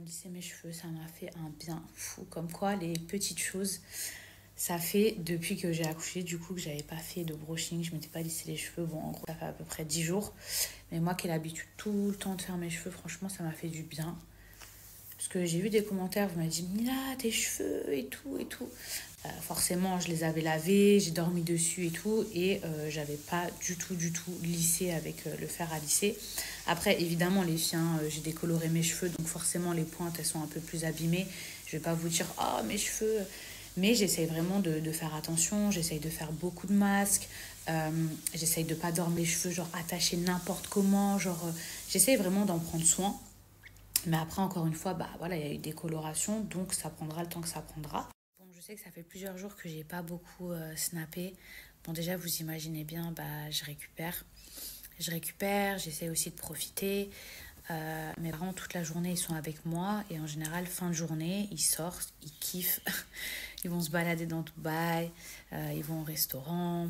lisser mes cheveux, ça m'a fait un bien fou. Comme quoi, les petites choses, ça fait depuis que j'ai accouché, du coup, que j'avais pas fait de brushing, je m'étais pas lissé les cheveux. Bon, en gros, ça fait à peu près 10 jours. Mais moi qui ai l'habitude tout le temps de faire mes cheveux, franchement, ça m'a fait du bien. Parce que j'ai vu des commentaires, vous m'avez dit, Mila, tes cheveux et tout et tout. Forcément, je les avais lavés, j'ai dormi dessus et tout. Et j'avais pas du tout lissé avec le fer à lisser. Après, évidemment, les filles, hein, j'ai décoloré mes cheveux. Donc forcément, les pointes, elles sont un peu plus abîmées. Je vais pas vous dire, oh, mes cheveux. Mais j'essaye vraiment de faire attention. J'essaye de faire beaucoup de masques. J'essaye de pas dormir les cheveux, genre attachés n'importe comment. Genre, j'essaye vraiment d'en prendre soin. Mais après, encore une fois, bah voilà, il y a eu des colorations, donc ça prendra le temps que ça prendra. Bon, je sais que ça fait plusieurs jours que j'ai pas beaucoup snappé. Bon, déjà, vous imaginez bien, bah je récupère. Je récupère, j'essaie aussi de profiter. Mes parents, toute la journée, ils sont avec moi. Et en général, fin de journée, ils sortent, ils kiffent. Ils vont se balader dans Dubaï, ils vont au restaurant.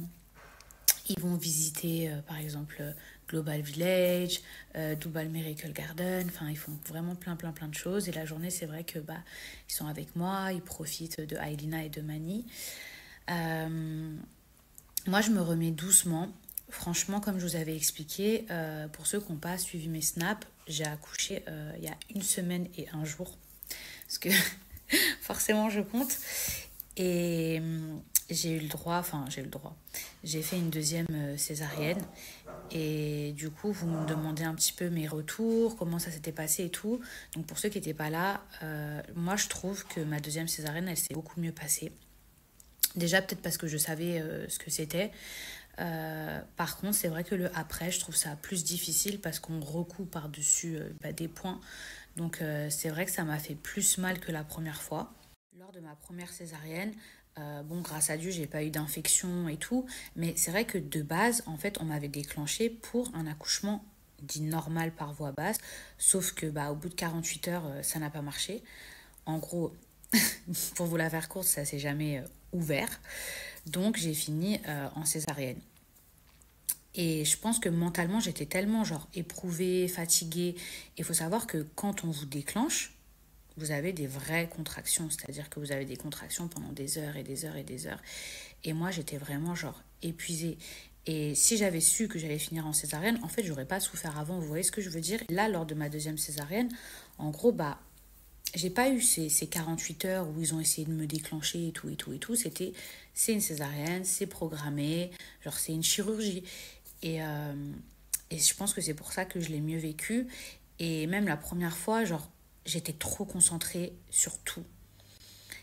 Ils vont visiter, par exemple, Global Village, Dubai Miracle Garden. Enfin, ils font vraiment plein de choses. Et la journée, c'est vrai que bah, ils sont avec moi, ils profitent de Ailina et de Mani. Euh, Moi, je me remets doucement. Franchement, comme je vous avais expliqué, pour ceux qui n'ont pas suivi mes snaps, j'ai accouché il y a une semaine et un jour. Parce que forcément, je compte. Et j'ai eu le droit, enfin j'ai eu le droit. J'ai fait une deuxième césarienne. Et du coup, vous me demandez un petit peu mes retours, comment ça s'était passé et tout. Donc pour ceux qui n'étaient pas là, moi je trouve que ma deuxième césarienne, elle s'est beaucoup mieux passée. Déjà peut-être parce que je savais ce que c'était. Par contre, c'est vrai que le après, je trouve ça plus difficile parce qu'on recoue par-dessus des points. Donc c'est vrai que ça m'a fait plus mal que la première fois. Lors de ma première césarienne, bon, grâce à Dieu, j'ai pas eu d'infection et tout, mais c'est vrai que de base, en fait, on m'avait déclenché pour un accouchement dit normal par voie basse, sauf que bah, au bout de 48 heures, ça n'a pas marché. En gros, pour vous la faire courte, ça s'est jamais ouvert. Donc j'ai fini en césarienne. Et je pense que mentalement, j'étais tellement genre éprouvée, fatiguée. Il faut savoir que quand on vous déclenche, vous avez des vraies contractions, c'est-à-dire que vous avez des contractions pendant des heures et des heures et des heures. Et moi, j'étais vraiment genre épuisée. Et si j'avais su que j'allais finir en césarienne, en fait, j'aurais pas souffert avant. Vous voyez ce que je veux dire? Là, lors de ma deuxième césarienne, en gros, bah, j'ai pas eu ces 48 heures où ils ont essayé de me déclencher et tout et tout et tout. C'est une césarienne, c'est programmé, genre c'est une chirurgie. Et, euh, et je pense que c'est pour ça que je l'ai mieux vécu. Et même la première fois, genre, j'étais trop concentrée sur tout.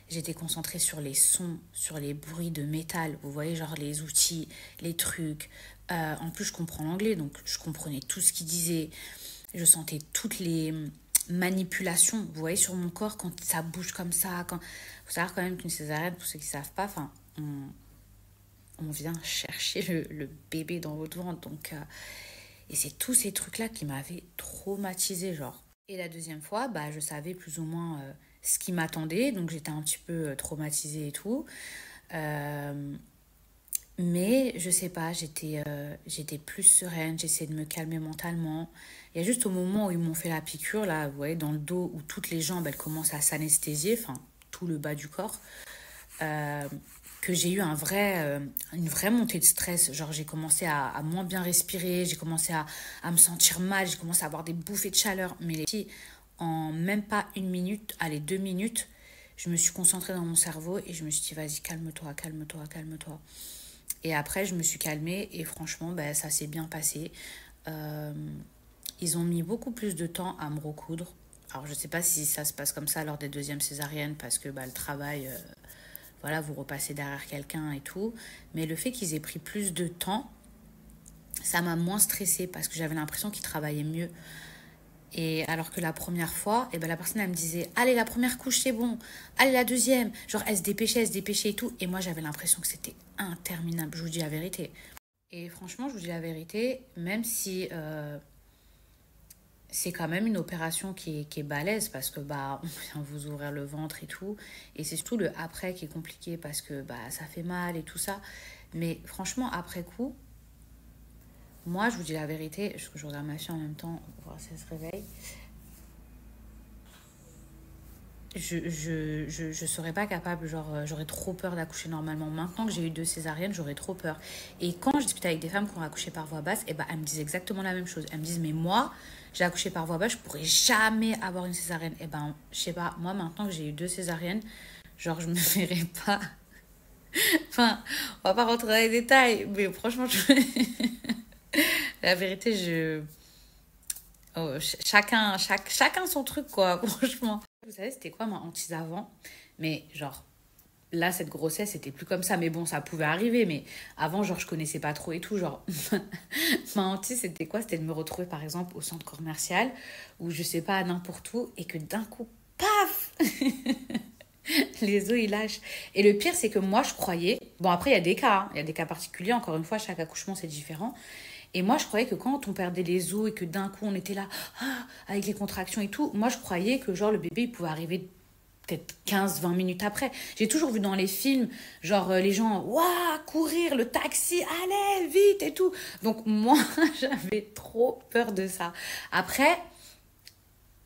J'étais concentrée sur les sons, sur les bruits de métal. Vous voyez, genre les outils, les trucs. En plus, je comprends l'anglais, donc je comprenais tout ce qu'ils disaient. Je sentais toutes les manipulations, vous voyez, sur mon corps quand ça bouge comme ça. Quand... faut savoir quand même qu'une césarienne, pour ceux qui ne savent pas, enfin, on vient chercher le bébé dans votre ventre. Donc, et c'est tous ces trucs-là qui m'avaient traumatisée, genre. Et la deuxième fois, bah, je savais plus ou moins ce qui m'attendait, donc j'étais un petit peu traumatisée et tout. Euh, mais je sais pas, j'étais plus sereine, j'essayais de me calmer mentalement. Il y a juste au moment où ils m'ont fait la piqûre, là, vous voyez, dans le dos, où toutes les jambes, elles commencent à s'anesthésier, enfin, tout le bas du corps, euh, que j'ai eu une vraie montée de stress. Genre, j'ai commencé à moins bien respirer, j'ai commencé à me sentir mal, j'ai commencé à avoir des bouffées de chaleur. Mais les filles, en même pas une minute, allez, 2 minutes, je me suis concentrée dans mon cerveau et je me suis dit, vas-y, calme-toi, calme-toi, calme-toi. Et après, je me suis calmée et franchement, ben, ça s'est bien passé. Euh, Ils ont mis beaucoup plus de temps à me recoudre. Alors, je ne sais pas si ça se passe comme ça lors des deuxièmes césariennes parce que bah, le travail, voilà, vous repassez derrière quelqu'un et tout. Mais le fait qu'ils aient pris plus de temps, ça m'a moins stressée parce que j'avais l'impression qu'ils travaillaient mieux. Et alors que la première fois, eh ben la personne, elle me disait, allez, la première couche, c'est bon. Allez, la deuxième. Genre, elle se dépêchait et tout. Et moi, j'avais l'impression que c'était interminable. Je vous dis la vérité. Et franchement, je vous dis la vérité, même si c'est quand même une opération qui est balèze parce que bah, on vient vous ouvrir le ventre et tout. Et c'est surtout le après qui est compliqué parce que bah, ça fait mal et tout ça. Mais franchement, après coup, moi, je vous dis la vérité, je regarde ma fille en même temps, pour voir si elle se réveille. je serais pas capable, genre, j'aurais trop peur d'accoucher normalement. Maintenant que j'ai eu 2 césariennes, j'aurais trop peur. Et quand je discutais avec des femmes qui ont accouché par voie basse, et ben, elles me disent exactement la même chose. Elles me disent, mais moi, j'ai accouché par voie basse, je pourrais jamais avoir une césarienne. Et ben, je sais pas, moi, maintenant que j'ai eu 2 césariennes, genre, je me verrais pas. Enfin, on va pas rentrer dans les détails, mais franchement, la vérité, chacun son truc, quoi, franchement. Vous savez, c'était quoi ma hantise avant? Mais genre, là, cette grossesse, c'était plus comme ça. Mais bon, ça pouvait arriver. Mais avant, genre, je connaissais pas trop et tout. Genre, ma hantise, c'était quoi? C'était de me retrouver, par exemple, au centre commercial ou je sais pas, n'importe où et que d'un coup, paf! Les os, ils lâchent. Et le pire, c'est que moi, je croyais. Bon, après, il y a des cas, hein. Il y a des cas particuliers. Encore une fois, chaque accouchement, c'est différent. Et moi, je croyais que quand on perdait les os et que d'un coup, on était là, ah, avec les contractions et tout, moi, je croyais que genre le bébé, il pouvait arriver peut-être 15-20 minutes après. J'ai toujours vu dans les films, genre les gens, waouh, courir, le taxi, allez, vite et tout. Donc moi, j'avais trop peur de ça. Après,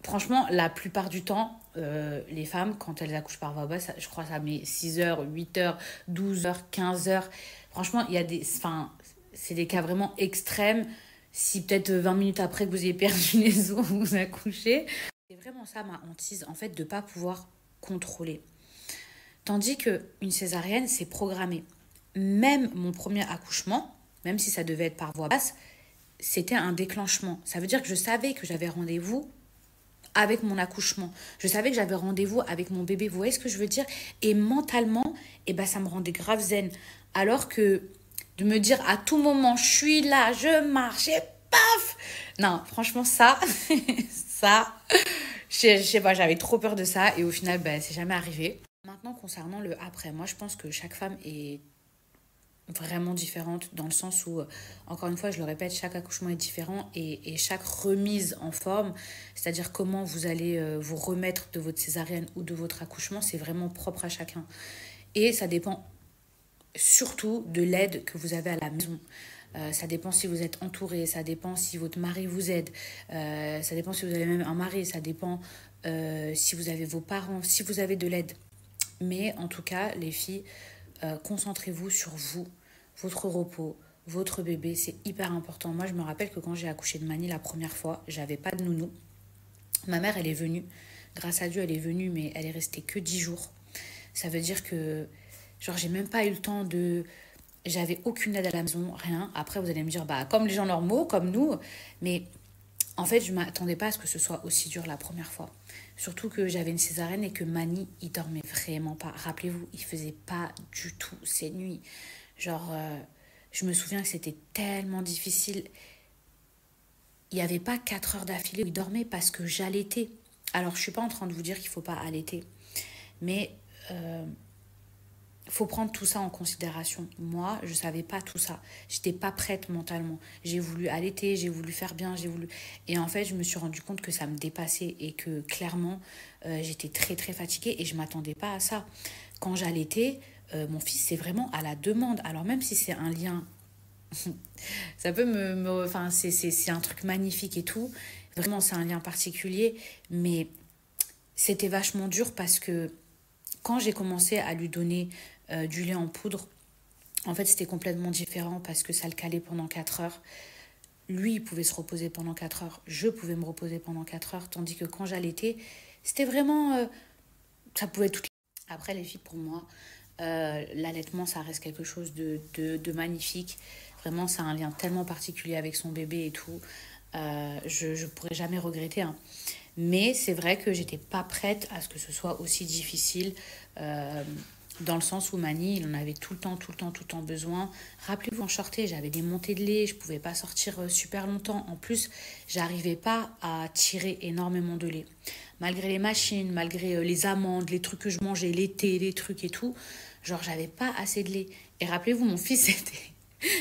franchement, la plupart du temps, les femmes, quand elles accouchent par voie basse, je crois que ça met 6 heures, 8 heures, 12 heures, 15 heures. Franchement, il y a des... Enfin, c'est des cas vraiment extrêmes. Si peut-être 20 minutes après que vous ayez perdu les os, vous accouchez. C'est vraiment ça ma hantise, en fait, de ne pas pouvoir contrôler. Tandis qu'une césarienne, c'est programmé. Même mon premier accouchement, même si ça devait être par voie basse, c'était un déclenchement. Ça veut dire que je savais que j'avais rendez-vous avec mon accouchement. Je savais que j'avais rendez-vous avec mon bébé. Vous voyez ce que je veux dire? Et mentalement, eh ben, ça me rendait grave zen. Alors que de me dire à tout moment, je suis là, je marche et paf! Non, franchement, ça, ça, je sais pas, j'avais trop peur de ça et au final, ben, c'est jamais arrivé. Maintenant, concernant le après, moi, je pense que chaque femme est vraiment différente dans le sens où, encore une fois, je le répète, chaque accouchement est différent et chaque remise en forme, c'est-à-dire comment vous allez vous remettre de votre césarienne ou de votre accouchement, c'est vraiment propre à chacun. Et ça dépend surtout de l'aide que vous avez à la maison. Ça dépend si vous êtes entouré, ça dépend si votre mari vous aide, ça dépend si vous avez même un mari, ça dépend si vous avez vos parents, si vous avez de l'aide. Mais en tout cas, les filles, concentrez-vous sur vous, votre repos, votre bébé, c'est hyper important. Moi, je me rappelle que quand j'ai accouché de Mani la première fois, j'avais pas de nounou. Ma mère, elle est venue. Grâce à Dieu, elle est venue, mais elle est restée que 10 jours. Ça veut dire que, genre, j'ai même pas eu le temps de... J'avais aucune aide à la maison, rien. Après, vous allez me dire, bah, comme les gens normaux, comme nous. Mais en fait, je m'attendais pas à ce que ce soit aussi dur la première fois. Surtout que j'avais une césarienne et que Mani, il dormait vraiment pas. Rappelez-vous, il faisait pas du tout ses nuits. Genre, je me souviens que c'était tellement difficile. Il n'y avait pas 4 heures d'affilée où il dormait parce que j'allaitais. Alors, je suis pas en train de vous dire qu'il faut pas allaiter. Mais faut prendre tout ça en considération. Moi, je savais pas tout ça. J'étais pas prête mentalement. J'ai voulu allaiter, j'ai voulu faire bien, j'ai voulu... Et en fait, je me suis rendu compte que ça me dépassait et que clairement, j'étais très très fatiguée et je m'attendais pas à ça. Quand j'allaitais, mon fils, c'est vraiment à la demande. Alors même si c'est un lien, ça peut enfin, c'est un truc magnifique et tout. Vraiment, c'est un lien particulier. Mais c'était vachement dur parce que quand j'ai commencé à lui donner du lait en poudre, en fait, c'était complètement différent parce que ça le calait pendant 4 heures. Lui, il pouvait se reposer pendant 4 heures. Je pouvais me reposer pendant 4 heures. Tandis que quand j'allaitais, c'était vraiment... ça pouvait être toutes les... Après, les filles, pour moi, l'allaitement, ça reste quelque chose de magnifique. Vraiment, c'est un lien tellement particulier avec son bébé et tout. Je ne pourrais jamais regretter, hein. Mais c'est vrai que j'étais pas prête à ce que ce soit aussi difficile. Dans le sens où Mani, il en avait tout le temps, tout le temps, tout le temps besoin. Rappelez-vous, en shorté, j'avais des montées de lait, je pouvais pas sortir super longtemps. En plus, j'arrivais pas à tirer énormément de lait. Malgré les machines, malgré les amandes, les trucs que je mangeais, les thés, les trucs et tout, genre, j'avais pas assez de lait. Et rappelez-vous, mon fils,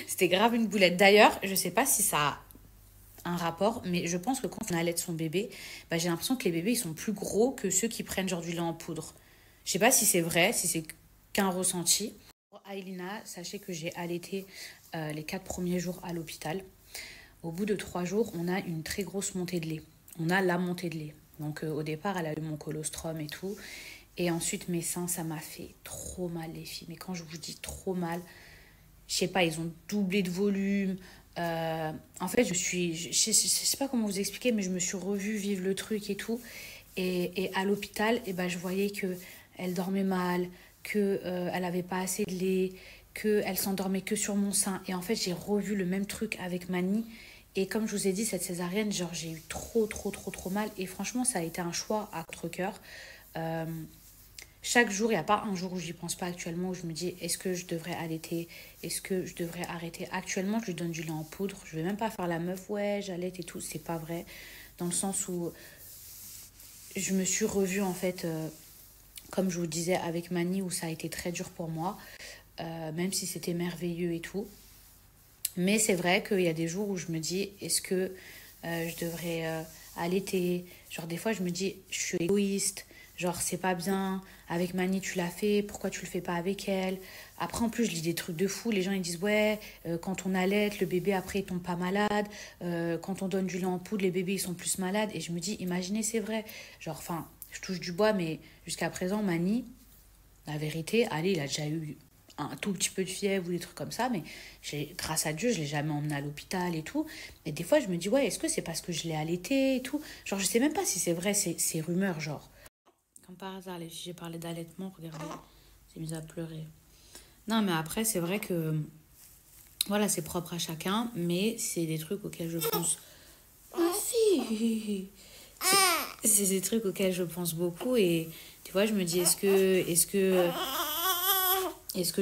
c'était grave une boulette. D'ailleurs, je sais pas si ça a un rapport, mais je pense que quand on allait son bébé, bah, j'ai l'impression que les bébés, ils sont plus gros que ceux qui prennent genre du lait en poudre. Je sais pas si c'est vrai, si c'est qu'un ressenti. Pour Ailina, sachez que j'ai allaité les 4 premiers jours à l'hôpital. Au bout de 3 jours, on a une très grosse montée de lait. On a la montée de lait. Donc au départ, elle a eu mon colostrum et tout. Et ensuite, mes seins, ça m'a fait trop mal, les filles. Mais quand je vous dis trop mal, je sais pas, ils ont doublé de volume. En fait, je sais pas comment vous expliquer, mais je me suis revue vivre le truc et tout. Et à l'hôpital, et ben, je voyais que elle dormait mal, que elle avait pas assez de lait, que elle s'endormait que sur mon sein. Et en fait, j'ai revu le même truc avec Mani. Et comme je vous ai dit, cette césarienne, genre, j'ai eu trop mal. Et franchement, ça a été un choix à contre-cœur. Euh, Chaque jour, il n'y a pas un jour où j'y pense pas actuellement, où je me dis est-ce que je devrais allaiter, est-ce que je devrais arrêter. Actuellement, je lui donne du lait en poudre. Je vais même pas faire la meuf, ouais, j'allaite et tout. C'est pas vrai. Dans le sens où je me suis revue, en fait, comme je vous disais, avec Mani, où ça a été très dur pour moi, même si c'était merveilleux et tout. Mais c'est vrai qu'il y a des jours où je me dis est-ce que je devrais allaiter. Genre, des fois, je me dis je suis égoïste. Genre, c'est pas bien. Avec Mani, tu l'as fait. Pourquoi tu le fais pas avec elle? Après, en plus, je lis des trucs de fou. Les gens, ils disent, ouais, quand on allaite, le bébé, après, il tombe pas malade. Quand on donne du lait en poudre, les bébés, ils sont plus malades. Et je me dis, imaginez, c'est vrai. Genre, enfin, je touche du bois, mais jusqu'à présent, Mani, la vérité, allez, il a déjà eu un tout petit peu de fièvre ou des trucs comme ça, mais grâce à Dieu, je l'ai jamais emmené à l'hôpital et tout. Et des fois, je me dis, ouais, est-ce que c'est parce que je l'ai allaité et tout? Genre, je sais même pas si c'est vrai, ces rumeurs, genre. Comme par hasard, les filles, j'ai parlé d'allaitement, regardez, c'est mis à pleurer. Non, mais après, c'est vrai que, voilà, c'est propre à chacun, mais c'est des trucs auxquels je pense. Ma fille! C'est des trucs auxquels je pense beaucoup et tu vois, je me dis, est-ce que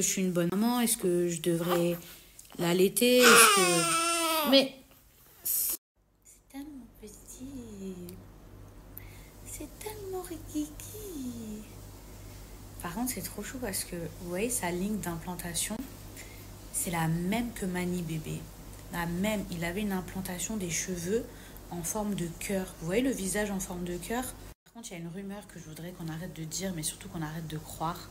je suis une bonne maman? Est-ce que je devrais l'allaiter? Est-ce que... Mais c'est tellement petit. C'est tellement rikiki. Par contre, c'est trop chou parce que, vous voyez, sa ligne d'implantation, c'est la même que Mani bébé. La même. Il avait une implantation des cheveux en forme de cœur. Vous voyez le visage en forme de cœur? Par contre, il y a une rumeur que je voudrais qu'on arrête de dire, mais surtout qu'on arrête de croire.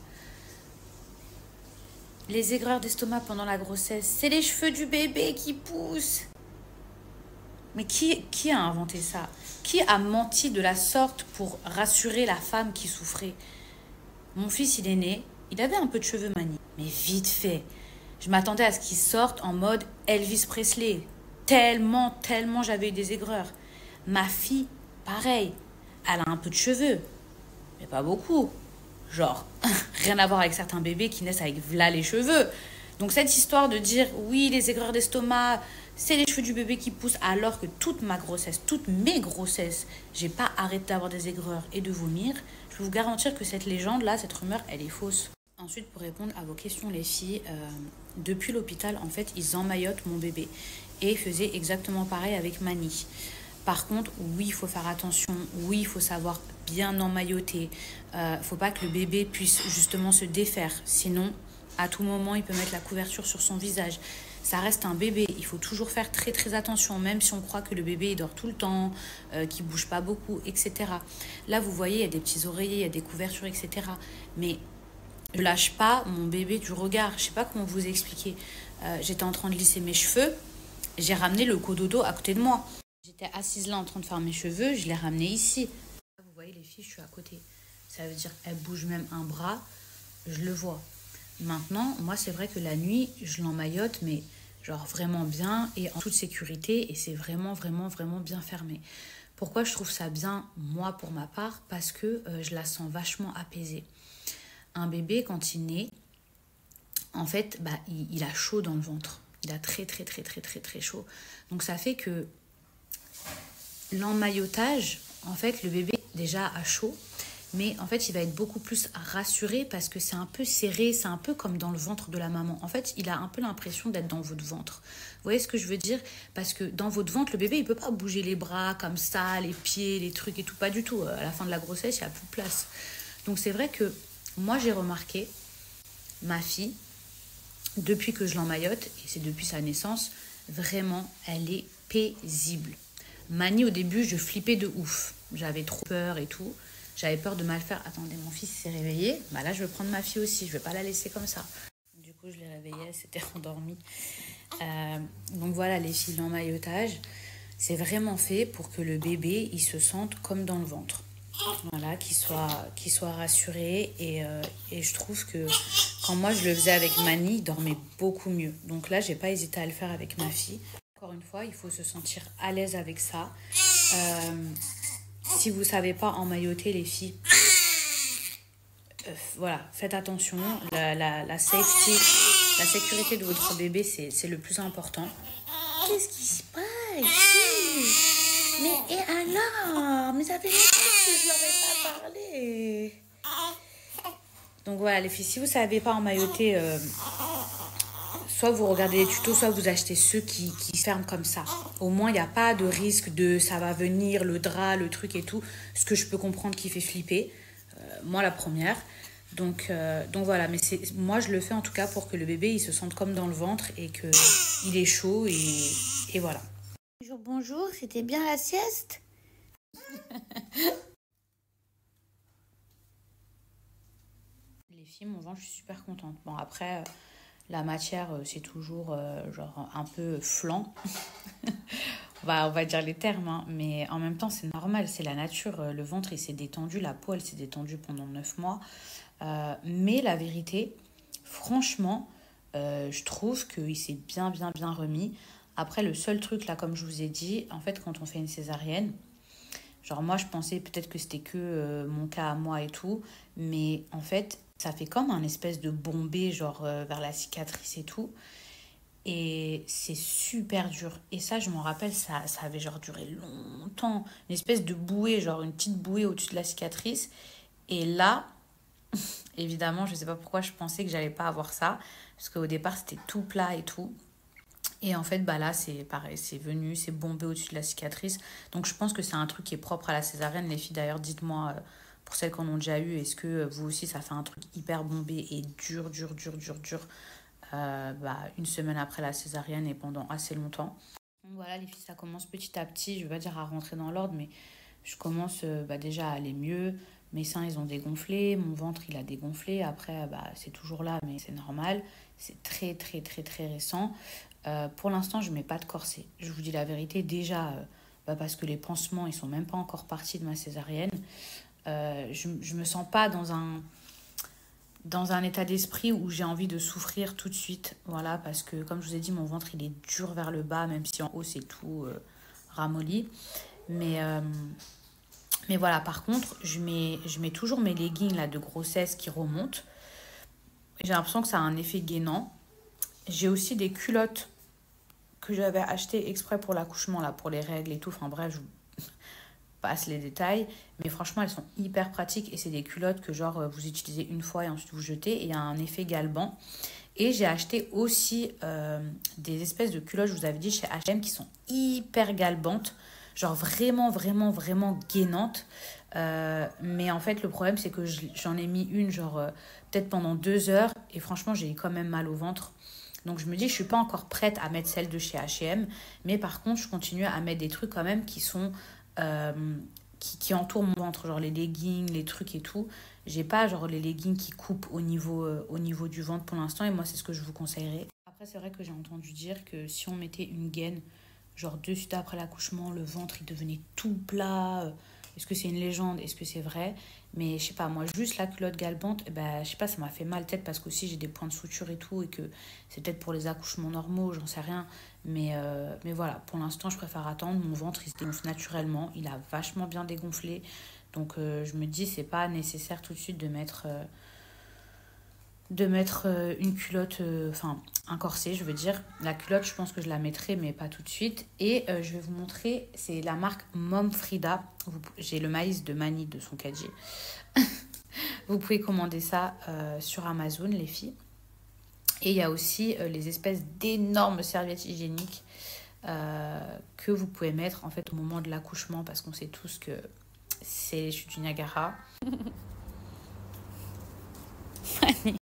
Les aigreurs d'estomac pendant la grossesse, c'est les cheveux du bébé qui poussent. Mais qui a inventé ça? Qui a menti de la sorte pour rassurer la femme qui souffrait? Mon fils, il est né, il avait un peu de cheveux Mani, mais vite fait. Je m'attendais à ce qu'il sorte en mode Elvis Presley. Tellement j'avais eu des aigreurs. Ma fille, pareil, elle a un peu de cheveux, mais pas beaucoup. Genre, rien à voir avec certains bébés qui naissent avec v'là les cheveux. Donc cette histoire de dire oui, les aigreurs d'estomac, c'est les cheveux du bébé qui poussent, alors que toute ma grossesse, toutes mes grossesses, j'ai pas arrêté d'avoir des aigreurs et de vomir, je peux vous garantir que cette légende-là, cette rumeur, elle est fausse. Ensuite, pour répondre à vos questions, les filles, depuis l'hôpital, en fait, ils emmaillotent mon bébé et faisaient exactement pareil avec Mani. Par contre, oui, il faut faire attention. Oui, il faut savoir bien emmailloter. Faut pas que le bébé puisse justement se défaire. Sinon, à tout moment, il peut mettre la couverture sur son visage. Ça reste un bébé. Il faut toujours faire très attention, même si on croit que le bébé il dort tout le temps, qu'il bouge pas beaucoup, etc. Là, vous voyez, il y a des petits oreillers, il y a des couvertures, etc. Mais je lâche pas mon bébé du regard. Je sais pas comment vous expliquer. J'étais en train de lisser mes cheveux. J'ai ramené le cododo à côté de moi. J'étais assise là en train de faire mes cheveux, je l'ai ramené ici. Vous voyez les filles, je suis à côté. Ça veut dire qu'elle bouge même un bras, je le vois. Maintenant, moi c'est vrai que la nuit, je l'emmaillote, mais genre vraiment bien et en toute sécurité et c'est vraiment bien fermé. Pourquoi je trouve ça bien, moi pour ma part? Parce que je la sens vachement apaisée. Un bébé, quand il naît, en fait, bah, il a chaud dans le ventre. Il a très chaud. Donc ça fait que l'emmaillotage, en fait, le bébé déjà a chaud, mais en fait, il va être beaucoup plus rassuré parce que c'est un peu serré, c'est un peu comme dans le ventre de la maman. En fait, il a un peu l'impression d'être dans votre ventre. Vous voyez ce que je veux dire? Parce que dans votre ventre, le bébé, il peut pas bouger les bras comme ça, les pieds, les trucs et tout, pas du tout. À la fin de la grossesse, il n'y a plus de place. Donc c'est vrai que moi, j'ai remarqué, ma fille, depuis que je l'emmaillote, et c'est depuis sa naissance, vraiment, elle est paisible. Mani, au début, je flippais de ouf. J'avais trop peur et tout. J'avais peur de mal faire. Attendez, mon fils s'est réveillé. Bah là, je vais prendre ma fille aussi. Je vais pas la laisser comme ça. Du coup, je l'ai réveillée. Elle s'était endormie. Donc voilà, les filles, l'emmaillotage. C'est vraiment fait pour que le bébé, il se sente comme dans le ventre. Voilà, qu'il soit rassuré. Et je trouve que quand moi, je le faisais avec Mani, il dormait beaucoup mieux. Donc là, j'ai pas hésité à le faire avec ma fille. Encore une fois, il faut se sentir à l'aise avec ça. Si vous savez pas emmailloter les filles, voilà, faites attention. La safety, la sécurité de votre bébé, c'est le plus important. Qu'est-ce qui se passe? Mais et alors? Mais ça fait longtemps que je leur ai pas parlé. Donc voilà, les filles, si vous savez pas emmailloter, soit vous regardez les tutos, soit vous achetez ceux qui se ferment comme ça. Au moins, il n'y a pas de risque de ça va venir, le drap, le truc et tout. Ce que je peux comprendre qui fait flipper. Moi, la première. Donc voilà, mais moi, je le fais en tout cas pour que le bébé, il se sente comme dans le ventre et qu'il est chaud et voilà. Bonjour, bonjour, c'était bien la sieste? Les filles, mon ventre, je suis super contente. Bon, après, la matière, c'est toujours genre un peu flan. On va dire les termes, hein. Mais en même temps, c'est normal, c'est la nature. Le ventre, il s'est détendu, la peau, elle s'est détendue pendant 9 mois. Mais la vérité, franchement, je trouve qu'il s'est bien, bien, bien remis. Après, le seul truc, là, comme je vous ai dit, en fait, quand on fait une césarienne, genre moi, je pensais peut-être que c'était que mon cas à moi et tout. Mais en fait, ça fait comme un espèce de bombé, genre vers la cicatrice et tout. Et c'est super dur. Et ça, je m'en rappelle, ça avait genre duré longtemps. Une espèce de bouée, genre une petite bouée au-dessus de la cicatrice. Et là, évidemment, je sais pas pourquoi je pensais que j'allais pas avoir ça. Parce qu'au départ, c'était tout plat et tout. Et en fait, bah là, c'est pareil, c'est venu, c'est bombé au-dessus de la cicatrice. Donc je pense que c'est un truc qui est propre à la césarienne. Les filles, d'ailleurs, dites-moi, pour celles qui en ont déjà eu, est-ce que vous aussi, ça fait un truc hyper bombé et dur, dur, dur, dur, dur, bah, une semaine après la césarienne et pendant assez longtemps. Donc voilà, les filles, ça commence petit à petit, je ne vais pas dire à rentrer dans l'ordre, mais je commence bah, déjà à aller mieux. Mes seins, ils ont dégonflé, mon ventre, il a dégonflé. Après, bah, c'est toujours là, mais c'est normal. C'est très, très, très, très récent. Pour l'instant, je ne mets pas de corset. Je vous dis la vérité, déjà, bah, parce que les pansements, ils sont même pas encore partis de ma césarienne. Je ne me sens pas dans un état d'esprit où j'ai envie de souffrir tout de suite. Voilà, parce que comme je vous ai dit, mon ventre, il est dur vers le bas, même si en haut, c'est tout ramolli. Mais, euh, mais voilà, par contre, je mets toujours mes leggings là, de grossesse qui remontent. J'ai l'impression que ça a un effet gainant. J'ai aussi des culottes que j'avais achetées exprès pour l'accouchement, là, pour les règles et tout. Enfin bref, je vous passe les détails. Mais franchement, elles sont hyper pratiques. Et c'est des culottes que genre vous utilisez une fois et ensuite vous jetez. Et il y a un effet galbant. Et j'ai acheté aussi des espèces de culottes, je vous avais dit, chez H&M qui sont hyper galbantes. Genre vraiment, vraiment, vraiment gainantes. Mais en fait, le problème, c'est que j'en ai mis une, genre peut-être pendant 2 heures. Et franchement, j'ai eu quand même mal au ventre. Donc je me dis, je ne suis pas encore prête à mettre celle de chez H&M. Mais par contre, je continue à mettre des trucs quand même qui sont... euh, qui entourent mon ventre, genre les leggings, les trucs et tout. J'ai pas genre les leggings qui coupent au niveau du ventre pour l'instant et moi c'est ce que je vous conseillerais. Après c'est vrai que j'ai entendu dire que si on mettait une gaine, genre de suite après l'accouchement, le ventre il devenait tout plat. Est-ce que c'est une légende? Est-ce que c'est vrai? Mais je sais pas, moi juste la culotte galbante, eh ben, je sais pas, ça m'a fait mal peut-être parce qu'aussi j'ai des points de suture et tout et que c'est peut-être pour les accouchements normaux, j'en sais rien. Mais voilà, pour l'instant je préfère attendre. Mon ventre il se dégonfle naturellement, il a vachement bien dégonflé. Donc je me dis c'est pas nécessaire tout de suite de mettre une culotte, enfin un corset je veux dire. La culotte je pense que je la mettrai mais pas tout de suite. Et je vais vous montrer, c'est la marque Mom Frida. J'ai le maïs de Mani de son 4G. Vous pouvez commander ça sur Amazon les filles. Et il y a aussi les espèces d'énormes serviettes hygiéniques que vous pouvez mettre en fait au moment de l'accouchement parce qu'on sait tous que c'est les chutes du Niagara.